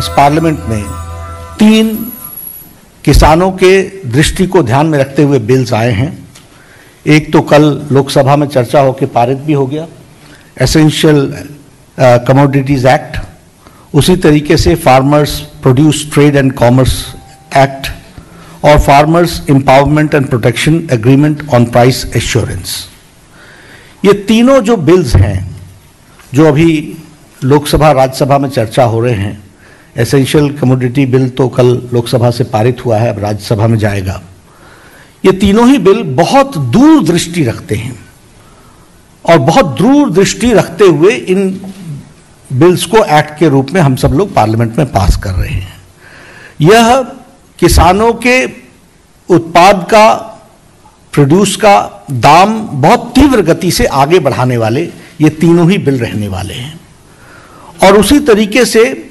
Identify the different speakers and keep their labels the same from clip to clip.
Speaker 1: इस पार्लियामेंट में 3 किसानों के दृष्टि को ध्यान में रखते हुए बिल्स आए हैं। एक तो कल लोकसभा में चर्चा होकर पारित भी हो गया, एसेंशियल कमोडिटीज एक्ट। उसी तरीके से farmers produce trade and commerce act और farmers empowerment and protection agreement on price assurance. ये तीनों जो बिल्स हैं जो अभी लोकसभा राज्यसभा में चर्चा हो रहे हैं, एसेंशियल कमोडिटी बिल तो कल लोकसभा से पारित हुआ है, अब राज्यसभा में जाएगा। ये तीनों ही बिल बहुत दूरदृष्टि रखते हैं और बहुत दूरदृष्टि रखते हुए इन बिल्स को एक्ट के रूप में हम सब लोग पार्लियामेंट में पास कर रहे हैं। यह किसानों के उत्पाद का, प्रोड्यूस का दाम बहुत तीव्र गति से आगे बढ़ाने वाले ये तीनों ही बिल रहने वाले हैं। और उसी तरीके से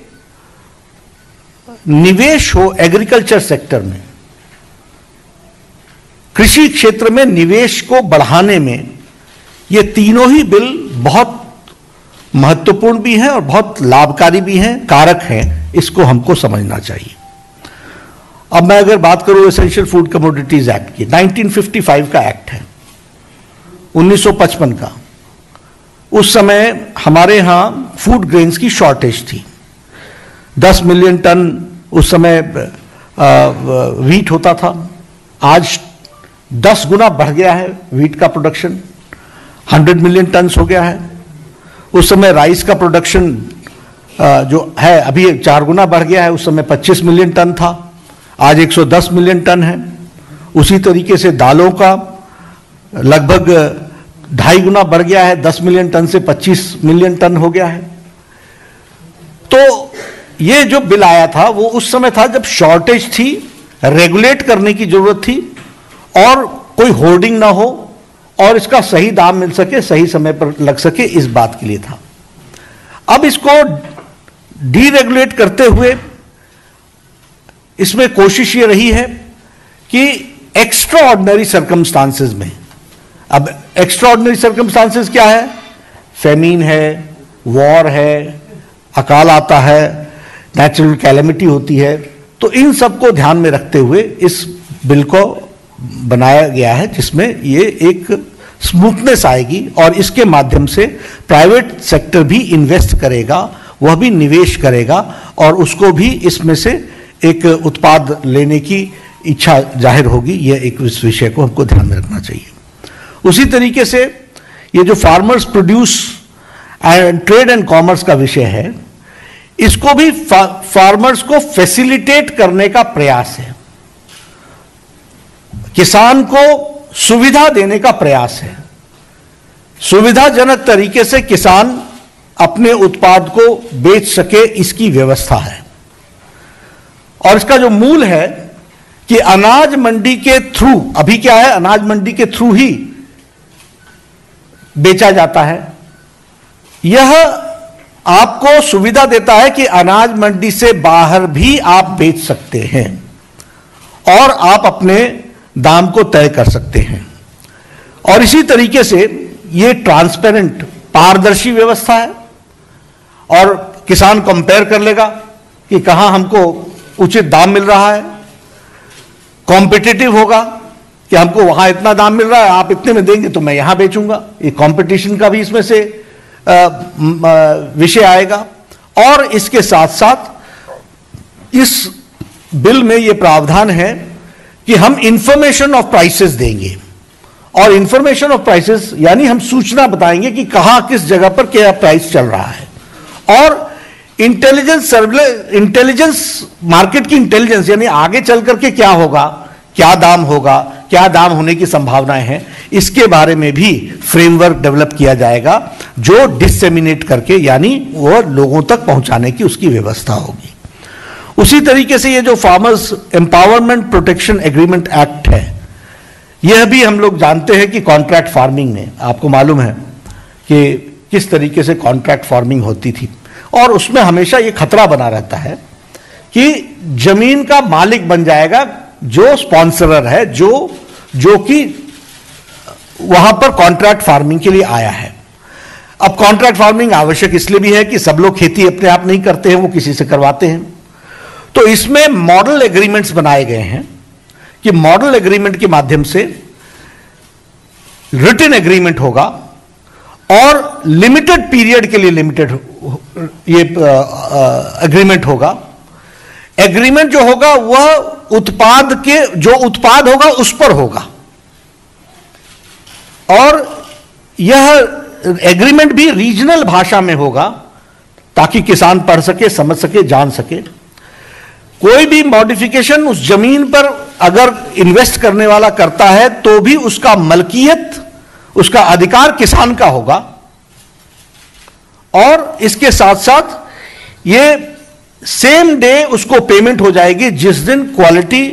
Speaker 1: निवेश हो एग्रीकल्चर सेक्टर में, कृषि क्षेत्र में निवेश को बढ़ाने में ये तीनों ही बिल बहुत महत्वपूर्ण भी हैं और बहुत लाभकारी भी हैं, कारक हैं। इसको हमको समझना चाहिए। अब मैं अगर बात करूं एसेंशियल फूड कमोडिटीज एक्ट की, 1955 का एक्ट है, 1955 का। उस समय हमारे यहां फूड ग्रेन्स की शॉर्टेज थी। 10 मिलियन टन उस समय वीट होता था। आज 10 गुना बढ़ गया है वीट का प्रोडक्शन, 100 मिलियन टन हो गया है। उस समय राइस का प्रोडक्शन जो है अभी 4 गुना बढ़ गया है। उस समय 25 मिलियन टन था, आज 110 मिलियन टन है। उसी तरीके से दालों का लगभग 2.5 गुना बढ़ गया है, 10 मिलियन टन से 25 मिलियन टन हो गया है। तो ये जो बिल आया था वो उस समय था जब शॉर्टेज थी, रेगुलेट करने की जरूरत थी और कोई होर्डिंग ना हो और इसका सही दाम मिल सके, सही समय पर लग सके, इस बात के लिए था। अब इसको डीरेगुलेट करते हुए इसमें कोशिश ये रही है कि एक्स्ट्रा ऑर्डिनरी सर्कमस्टांसेस में, अब एक्स्ट्रा ऑर्डिनरी सर्कमस्टांसेस क्या है? फेमीन है, वॉर है, अकाल आता है, नेचुरल कैलेमिटी होती है। तो इन सबको ध्यान में रखते हुए इस बिल को बनाया गया है, जिसमें ये एक स्मूथनेस आएगी और इसके माध्यम से प्राइवेट सेक्टर भी इन्वेस्ट करेगा, वह भी निवेश करेगा और उसको भी इसमें से एक उत्पाद लेने की इच्छा जाहिर होगी। यह एक इस विषय को हमको ध्यान में रखना चाहिए। उसी तरीके से ये जो farmers produce and trade and commerce का विषय है, इसको भी फार्मर्स को फैसिलिटेट करने का प्रयास है, किसान को सुविधा देने का प्रयास है। सुविधाजनक तरीके से किसान अपने उत्पाद को बेच सके, इसकी व्यवस्था है। और इसका जो मूल है कि अनाज मंडी के थ्रू, अभी क्या है, अनाज मंडी के थ्रू ही बेचा जाता है। यह आपको सुविधा देता है कि अनाज मंडी से बाहर भी आप बेच सकते हैं और आप अपने दाम को तय कर सकते हैं। और इसी तरीके से यह ट्रांसपेरेंट, पारदर्शी व्यवस्था है और किसान कंपेयर कर लेगा कि कहां हमको उचित दाम मिल रहा है। कॉम्पिटिटिव होगा कि हमको वहां इतना दाम मिल रहा है, आप इतने में देंगे तो मैं यहां बेचूंगा। ये कंपटीशन का भी इसमें से विषय आएगा। और इसके साथ साथ इस बिल में यह प्रावधान है कि हम इंफॉर्मेशन ऑफ प्राइसेस देंगे। और इंफॉर्मेशन ऑफ प्राइसेस यानी हम सूचना बताएंगे कि कहां किस जगह पर क्या प्राइस चल रहा है। और इंटेलिजेंस, मार्केट की इंटेलिजेंस, यानी आगे चल करके क्या होगा, क्या दाम होगा, क्या दाम होने की संभावनाएं हैं, इसके बारे में भी फ्रेमवर्क डेवलप किया जाएगा, जो डिसेमिनेट करके यानी वो लोगों तक पहुंचाने की उसकी व्यवस्था होगी। उसी तरीके से ये जो farmers empowerment protection agreement act है, यह भी हम लोग जानते हैं कि कॉन्ट्रैक्ट फार्मिंग में, आपको मालूम है कि किस तरीके से कॉन्ट्रैक्ट फार्मिंग होती थी और उसमें हमेशा ये खतरा बना रहता है कि जमीन का मालिक बन जाएगा जो स्पॉन्सरर है, जो कि वहां पर कॉन्ट्रैक्ट फार्मिंग के लिए आया है। अब कॉन्ट्रैक्ट फार्मिंग आवश्यक इसलिए भी है कि सब लोग खेती अपने आप नहीं करते हैं, वो किसी से करवाते हैं। तो इसमें मॉडल एग्रीमेंट्स बनाए गए हैं कि मॉडल एग्रीमेंट के माध्यम से रिटन एग्रीमेंट होगा और लिमिटेड पीरियड के लिए लिमिटेड ये एग्रीमेंट होगा। एग्रीमेंट जो होगा वह उत्पाद के जो उत्पाद होगा उस पर होगा और यह एग्रीमेंट भी रीजनल भाषा में होगा ताकि किसान पढ़ सके, समझ सके, जान सके। कोई भी मॉडिफिकेशन उस जमीन पर अगर इन्वेस्ट करने वाला करता है तो भी उसका मलकियत, उसका अधिकार किसान का होगा और इसके साथ साथ ये सेम डे उसको पेमेंट हो जाएगी जिस दिन क्वालिटी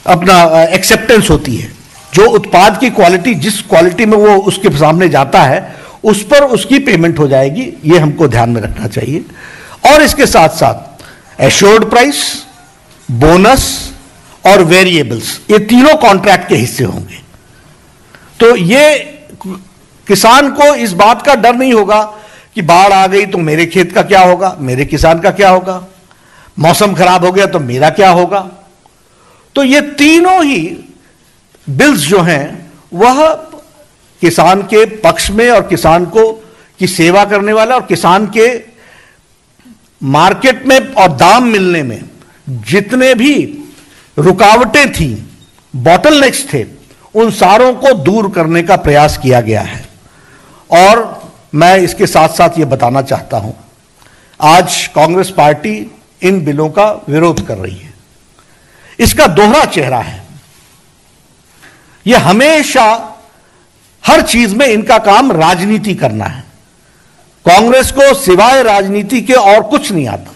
Speaker 1: अपना एक्सेप्टेंस होती है। जो उत्पाद की क्वालिटी, जिस क्वालिटी में वो उसके सामने जाता है उस पर उसकी पेमेंट हो जाएगी, ये हमको ध्यान में रखना चाहिए। और इसके साथ साथ एश्योर्ड प्राइस, बोनस और वेरिएबल्स, ये तीनों कॉन्ट्रैक्ट के हिस्से होंगे। तो ये किसान को इस बात का डर नहीं होगा कि बाढ़ आ गई तो मेरे खेत का क्या होगा, मेरे किसान का क्या होगा, मौसम खराब हो गया तो मेरा क्या होगा। तो ये तीनों ही बिल्स जो हैं वह किसान के पक्ष में और किसान को की सेवा करने वाला और किसान के मार्केट में और दाम मिलने में जितने भी रुकावटें थी, बॉटलनेक्स थे, उन सारों को दूर करने का प्रयास किया गया है। और मैं इसके साथ साथ ये बताना चाहता हूं, आज कांग्रेस पार्टी इन बिलों का विरोध कर रही है। इसका दोहरा चेहरा है। यह हमेशा हर चीज में इनका काम राजनीति करना है। कांग्रेस को सिवाय राजनीति के और कुछ नहीं आता।